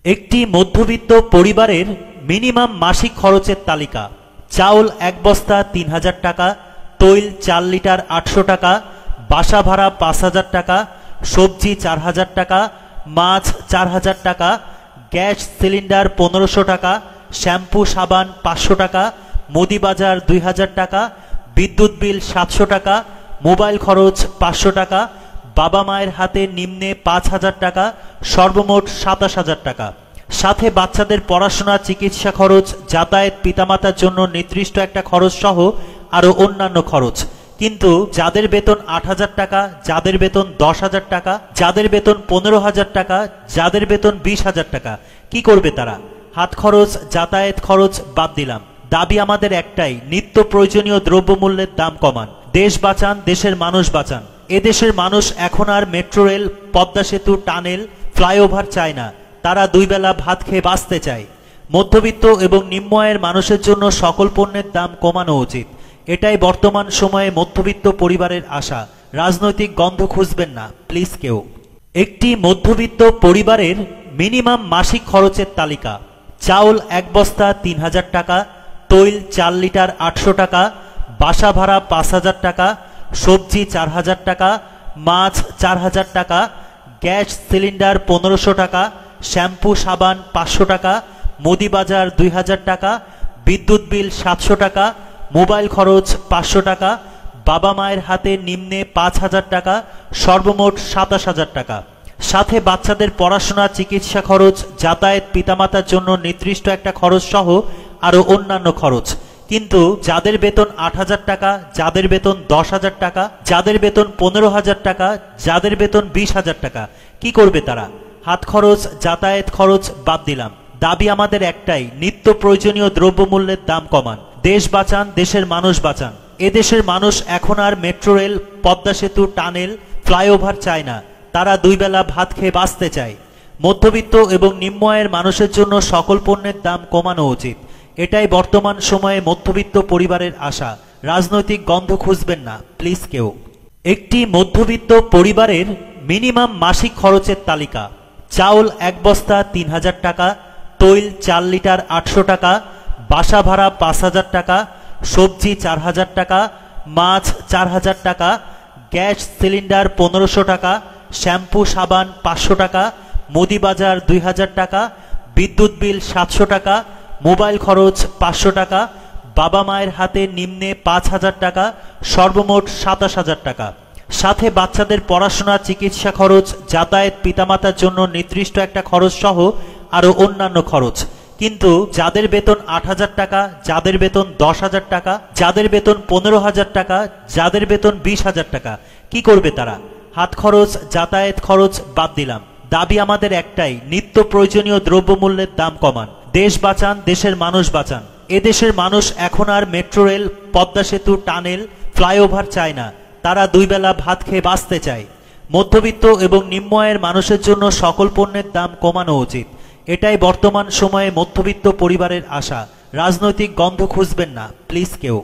একটি মধ্যবিত্ত পরিবারের মিনিমাম মাসিক খরচের তালিকা। চাউল 1 বস্তা 3000 টাকা, তৈল 4 লিটার 800 টাকা, বাসা ভাড়া 5000 টাকা, সবজি 4000 টাকা, মাছ 4000 টাকা, গ্যাস সিলিন্ডার 1500 টাকা, শ্যাম্পু সাবান 500 টাকা, মুদি বাজার 2000 টাকা, বিদ্যুৎ বিল 700 টাকা, মোবাইল খরচ 500 টাকা, বাবা মায়ের হাতে নিম্নে 5000 টাকা, সর্বমোট 27000 টাকা। সাথে বাচ্চাদের পড়াশোনা, চিকিৎসা খরচ, যাতায়াত, পিতামাতার জন্য নির্দিষ্ট একটা খরচ সহ আরও অন্যান্য খরচ। কিন্তু যাদের বেতন 8000 টাকা, যাদের বেতন 10000 টাকা, যাদের বেতন 15000 টাকা, যাদের বেতন 20000 টাকা, কি করবে তারা? হাত খরচ, যাতায়াত খরচ বাদ দিলাম, দাবি আমাদের একটাই, নিত্য প্রয়োজনীয় দ্রব্যমূল্যের দাম কমান। দেশ বাঁচান, দেশের মানুষ বাঁচান। এদেশের মানুষ এখন আর মেট্রো রেল, পদ্মা সেতু, টানেল, ফ্লাইওভার চায় না, তারা 2 বেলা ভাত খেয়ে বাঁচতে চায়। মধ্যবিত্ত এবং নিম্ন আয়ের মানুষের জন্য সকল পণ্যের দাম কমানো উচিত, এটাই বর্তমান সময়ে মধ্যবিত্ত পরিবারের আশা। রাজনৈতিক গন্ধ খুঁজবেন না প্লিজ কেউ। একটি মধ্যবিত্ত পরিবারের মিনিমাম মাসিক খরচের তালিকা। চাউল 1 বস্তা 3000 টাকা, তৈল 4 লিটার 800 টাকা, বাসা ভাড়া 5000 টাকা, সবজি 4000 টাকা, মাছ 4000 টাকা, গ্যাস সিলিন্ডার 1500 টাকা, শ্যাম্পু সাবান 500 টাকা, মুদি বাজার 2000 টাকা, বিদ্যুৎ বিল 700 টাকা, মোবাইল খরচ 500 টাকা, বাবা মায়ের হাতে নিম্নে 5000 টাকা, সর্বমোট 27000 টাকা। সাথে বাচ্চাদের পড়াশোনা, চিকিৎসা খরচ, যাতায়াত, পিতামাতার জন্য নির্দিষ্ট একটা খরচ সহ আরও অন্যান্য খরচ। কিন্তু যাদের বেতন 8000 টাকা, যাদের বেতন 10000 টাকা, যাদের বেতন 15000 টাকা, যাদের বেতন 20000 টাকা, কি করবে তারা? হাত খরচ, যাতায়াত খরচ বাদ দিলাম, দাবি আমাদের একটাই, নিত্য প্রয়োজনীয় দ্রব্যমূল্যের দাম কমান। দেশ বাঁচান, দেশের মানুষ বাঁচান। এদেশের মানুষ এখন আর মেট্রো রেল, পদ্মা সেতু, টানেল, ফ্লাইওভার চায় না, তারা 2 বেলা ভাত খেয়ে বাঁচতে চায়। মধ্যবিত্ত এবং নিম্ন আয়ের মানুষের জন্য সকল পণ্যের দাম কমানো উচিত, এটাই বর্তমান সময়ে মধ্যবিত্ত পরিবারের আশা। রাজনৈতিক গন্ধ খুঁজবেন না প্লিজ কেউ। একটি মধ্যবিত্ত পরিবারের মিনিমাম মাসিক খরচের তালিকা। চাউল 1 বস্তা 3000 টাকা, তৈল 4 লিটার 800 টাকা, বাসা ভাড়া 5000 টাকা, সবজি 4000 টাকা, মাছ 4000 টাকা, গ্যাস সিলিন্ডার 1500 টাকা, শ্যাম্পু সাবান 500 টাকা, মুদি বাজার 2000 টাকা, বিদ্যুৎ বিল 700 টাকা, মোবাইল খরচ 500 টাকা, বাবা মায়ের হাতে নিম্নে 5000 টাকা, সর্বমোট 27000 টাকা। সাথে বাচ্চাদের পড়াশোনা, চিকিৎসা খরচ, যাতায়াত, পিতামাতার জন্য নির্দিষ্ট একটা খরচ সহ আরও অন্যান্য খরচ। কিন্তু যাদের বেতন 8000 টাকা, যাদের বেতন 10000 টাকা, যাদের বেতন 15000 টাকা, যাদের বেতন 20000 টাকা, কি করবে তারা? হাত খরচ, যাতায়াত খরচ বাদ দিলাম, দাবি আমাদের একটাই, নিত্য প্রয়োজনীয় দ্রব্যমূল্যের দাম কমান। দেশ বাঁচান, দেশের মানুষ বাঁচান। এদেশের মানুষ এখন আর মেট্রো রেল, পদ্মা সেতু, টানেল, ফ্লাইওভার চায় না, তারা 2 বেলা ভাত খেয়ে বাঁচতে চায়। মধ্যবিত্ত এবং নিম্ন আয়ের মানুষের জন্য সকল পণ্যের দাম কমানো উচিত, এটাই বর্তমান সময়ে মধ্যবিত্ত পরিবারের আশা। রাজনৈতিক গন্ধ খুঁজবেন না প্লিজ কেউ।